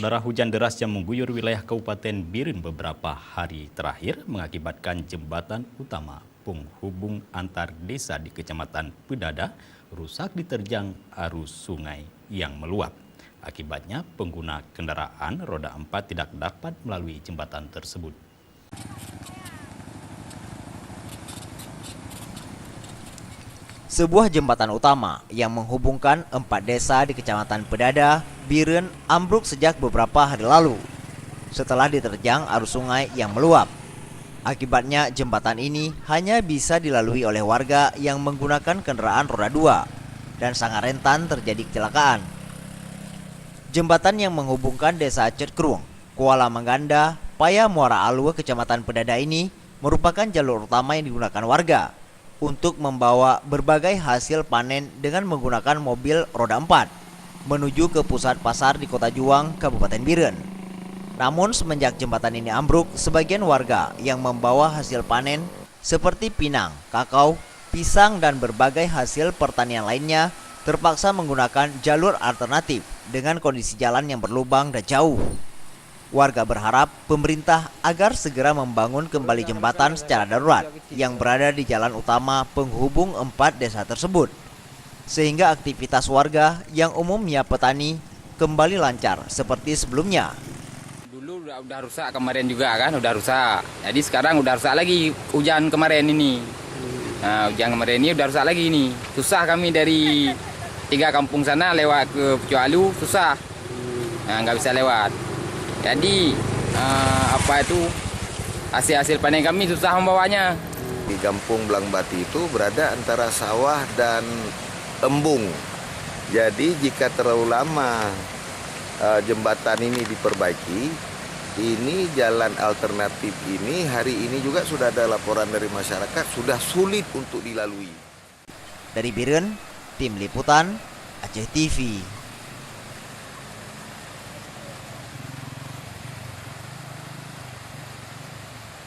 Saudara, hujan deras yang mengguyur wilayah Kabupaten Biren beberapa hari terakhir mengakibatkan jembatan utama penghubung antar desa di Kecamatan Pedada rusak diterjang arus sungai yang meluap. Akibatnya pengguna kendaraan roda 4 tidak dapat melalui jembatan tersebut. Sebuah jembatan utama yang menghubungkan 4 desa di Kecamatan Pedada, Biren, ambruk sejak beberapa hari lalu setelah diterjang arus sungai yang meluap. Akibatnya jembatan ini hanya bisa dilalui oleh warga yang menggunakan kendaraan roda 2 dan sangat rentan terjadi kecelakaan. Jembatan yang menghubungkan desa Cetkrung, Kuala Mangganda, Paya Muara Alue, Kecamatan Pedada ini merupakan jalur utama yang digunakan warga untuk membawa berbagai hasil panen dengan menggunakan mobil roda 4 menuju ke pusat pasar di Kota Juang, Kabupaten Biren. Namun semenjak jembatan ini ambruk, sebagian warga yang membawa hasil panen seperti pinang, kakao, pisang dan berbagai hasil pertanian lainnya terpaksa menggunakan jalur alternatif dengan kondisi jalan yang berlubang dan jauh. Warga berharap pemerintah agar segera membangun kembali jembatan secara darurat yang berada di jalan utama penghubung 4 desa tersebut, sehingga aktivitas warga yang umumnya petani kembali lancar seperti sebelumnya. Dulu udah rusak kemarin juga kan, udah rusak. Jadi sekarang udah rusak lagi hujan kemarin ini. Nah, hujan kemarin ini udah rusak lagi ini. Susah kami dari 3 kampung sana lewat ke Pucualu, susah. Nah, nggak bisa lewat. Jadi hasil panen kami susah membawanya. Di Kampung Belangbati itu berada antara sawah dan embung. Jadi jika terlalu lama jembatan ini diperbaiki, ini jalan alternatif ini hari ini juga sudah ada laporan dari masyarakat sudah sulit untuk dilalui. Dari Biren, Tim Liputan Aceh TV.